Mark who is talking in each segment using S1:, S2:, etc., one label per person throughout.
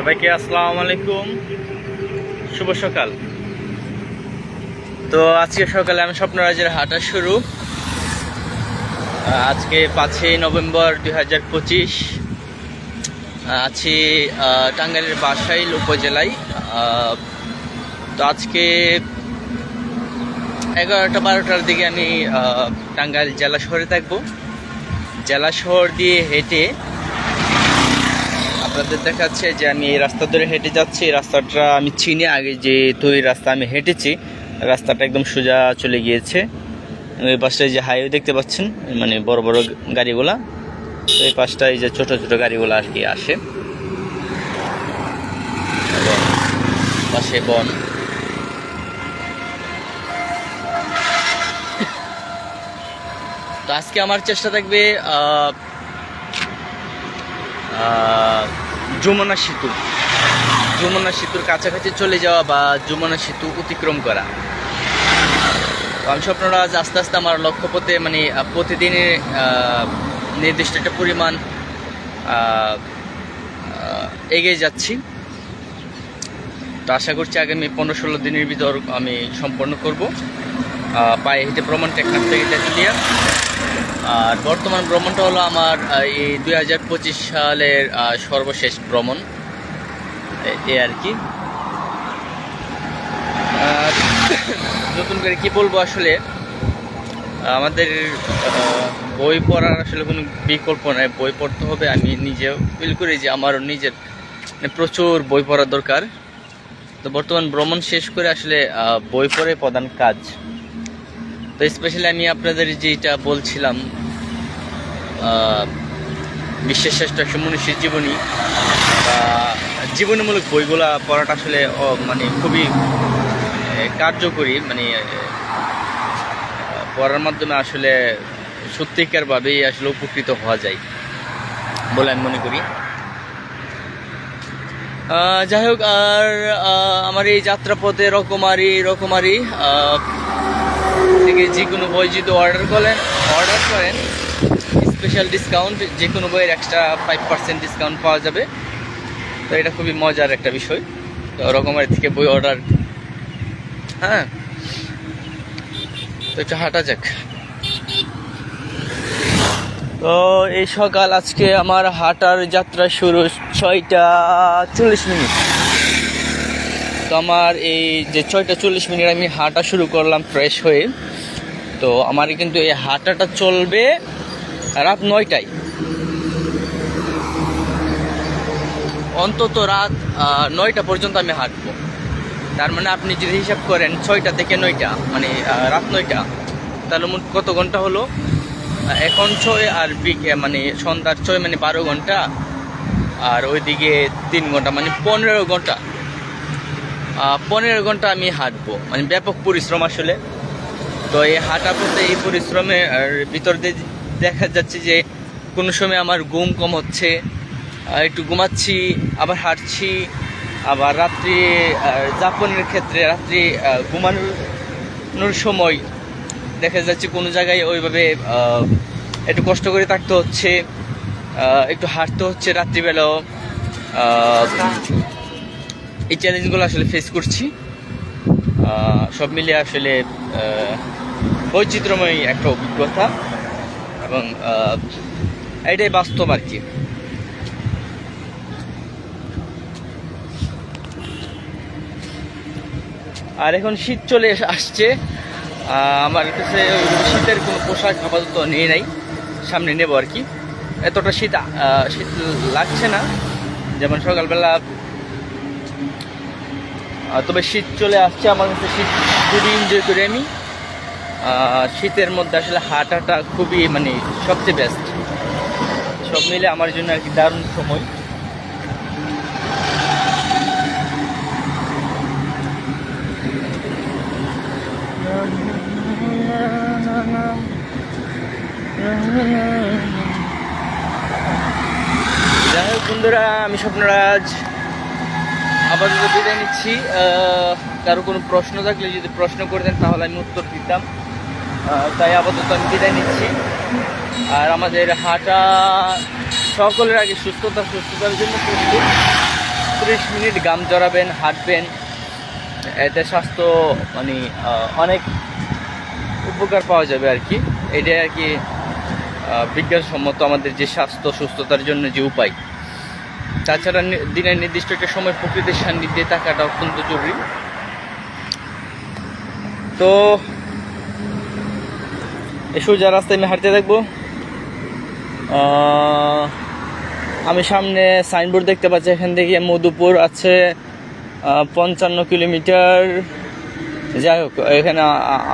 S1: সবাইকে আসসালামু আলাইকুম, শুভ সকাল। তো আজকে সকালে আমি স্বপ্নরাজের হাঁটা শুরু। আজকে 5ই নভেম্বর 2025। আছি টাঙ্গাইলের বাসাইল উপজেলায়। তো আজকে 11টা-12টার দিকে আমি টাঙ্গাইল জেলা শহরে থাকবো। জেলা শহর দিয়ে হেঁটে আপনাদের দেখাচ্ছে যে আমি এই রাস্তা ধরে হেঁটে যাচ্ছি। এই রাস্তাটা আমি চিনি, আগে যে তৈরি রাস্তা আমি হেঁটেছি, রাস্তাটা একদম সোজা চলে গিয়েছে। ওই পাশটায় যে হাইওয়ে দেখতে পাচ্ছেন, মানে বড় বড় গাড়িগুলা, তো এই পাশটায় যে ছোট ছোট গাড়িগুলো আর কি আসে, এবং পাশে বন। তো আজকে আমার চেষ্টা থাকবে যমুনা সেতুর কাছাকাছি চলে যাওয়া বা যমুনা সেতু অতিক্রম করা। তো আমি স্বপ্নরাজ আস্তে আস্তে আমার লক্ষ্যপথে, মানে প্রতিদিনের নির্দিষ্ট একটা পরিমাণ এগিয়ে যাচ্ছি। তো আশা করছি আগামী 15-16 দিনের ভিতর আমি সম্পন্ন করব। পায়ে হেঁটে ভ্রমণ, টেকনাফ থেকে তেঁতুলিয়া। আর বর্তমান ভ্রমণটা হলো আমার এই 2025 সালের সর্বশেষ ভ্রমণ, এ আর কি। নতুন করে কি বলবো, আসলে আমাদের বই পড়ার আসলে কোনো বিকল্প নাই, বই পড়তে হবে। আমি নিজেও ফিল করি যে আমারও নিজের প্রচুর বই পড়ার দরকার। তো বর্তমান ভ্রমণ শেষ করে আসলে বই পড়ে প্রধান কাজ। তো স্পেশালি আমি আপনাদের যেটা বলছিলাম, বিশ্বের শ্রেষ্ঠ 100 মনীষীর জীবনী বা জীবনীমূলক বইগুলা পড়াটা আসলে মানে খুবই কার্যকরী। মানে পড়ার মাধ্যমে আসলে সত্যিকারভাবেই আসলে উপকৃত হওয়া যায় বলে আমি মনে করি। যাই হোক, আর আমার এই যাত্রাপথে রকমারি থেকে যে কোনো বই যদি অর্ডার করেন স্পেশাল ডিসকাউন্ট, যে কোনো বইয়ের এক্সট্রা 5% ডিসকাউন্ট পাওয়া যাবে। তো এটা খুবই মজার একটা বিষয়। তো রকমারি থেকে বই অর্ডার, হ্যাঁ। তো একটু হাঁটা যাক। তো এই সকাল আজকে আমার হাঁটার যাত্রা শুরু 6টা 40 মিনিট। তো আমার এই যে 6টা 40 মিনিট আমি হাঁটা শুরু করলাম ফ্রেশ হয়ে। তো আমার কিন্তু এই হাঁটাটা চলবে রাত 9টায়, অন্তত রাত 9টা পর্যন্ত আমি হাঁটবো। তার মানে আপনি যদি হিসাব করেন 6টা থেকে 9টা, মানে রাত 9টা, তাহলে মোট কত ঘন্টা হলো? এখন 6 আর মানে সন্ধ্যার 6, মানে 12 ঘন্টা, আর ওইদিকে 3 ঘন্টা, মানে 15 ঘন্টা। 15 ঘন্টা আমি হাঁটবো, মানে ব্যাপক পরিশ্রম আসলে। তো এই হাঁটা পথে এই পরিশ্রমের ভিতর দিয়ে দেখা যাচ্ছে যে কোনো সময় আমার ঘুম কম হচ্ছে, একটু ঘুমাচ্ছি, আবার হাঁটছি। আবার রাত্রি যাপনের ক্ষেত্রে, রাত্রি ঘুমানোর সময় দেখা যাচ্ছে কোনো জায়গায় ওইভাবে একটু কষ্ট করে থাকতে হচ্ছে, একটু হাঁটতে হচ্ছে রাত্রিবেলাও। এই চ্যালেঞ্জগুলো আসলে ফেস করছি। সব মিলিয়ে আসলে বৈচিত্র্যময় একটা অভিজ্ঞতা, এবং এটাই বাস্তব আর কি। আর এখন শীত চলে আসছে। আমার কাছে শীতের কোনো পোশাক আপাতত নিয়ে নাই, সামনে নেব আর কি। এতটা শীত লাগছে না যেমন সকালবেলা, তবে শীত চলে আসছে। আমার কাছে শীত খুবই এনজয় করি আমি। শীতের মধ্যে আসলে হাঁটাটা খুবই, মানে সবচেয়ে বেস্ট। সব মিলে আমার জন্য আর কি দারুণ সময়। যাই হোক বন্ধুরা, আমি স্বপ্নরাজ আপাতত বিদায় নিচ্ছি। কারো কোনো প্রশ্ন থাকলে যদি প্রশ্ন করতেন তাহলে আমি উত্তর দিতাম। তাই আপাতত আমি বিদায় নিচ্ছি। আর আমাদের হাঁটা সকলের আগে সুস্থতার জন্য প্রস্তুত। 30 মিনিট গাম জড়াবেন, হাঁটবেন, এতে স্বাস্থ্য মানে অনেক উপকার পাওয়া যাবে আর কি। এটাই আর কি বিজ্ঞানসম্মত আমাদের যে স্বাস্থ্য সুস্থতার জন্য যে উপায়। তাছাড়া দিনের নির্দিষ্ট একটা সময় প্রকৃতির সান্নিধ্যে থাকাটা অত্যন্ত জরুরি। তো এই সোজা রাস্তায় আমি হাঁটতে থাকবো। আমি সামনে সাইনবোর্ড দেখতে পাচ্ছি, এখান থেকে মধুপুর আছে 55 কিলোমিটার। যাই হোক, এখানে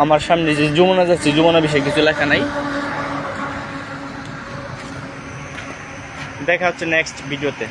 S1: আমার সামনে যে যমুনা যাচ্ছে, যমুনা বিষয়ে কিছু লেখা নাই। দেখা হচ্ছে নেক্সট ভিডিওতে।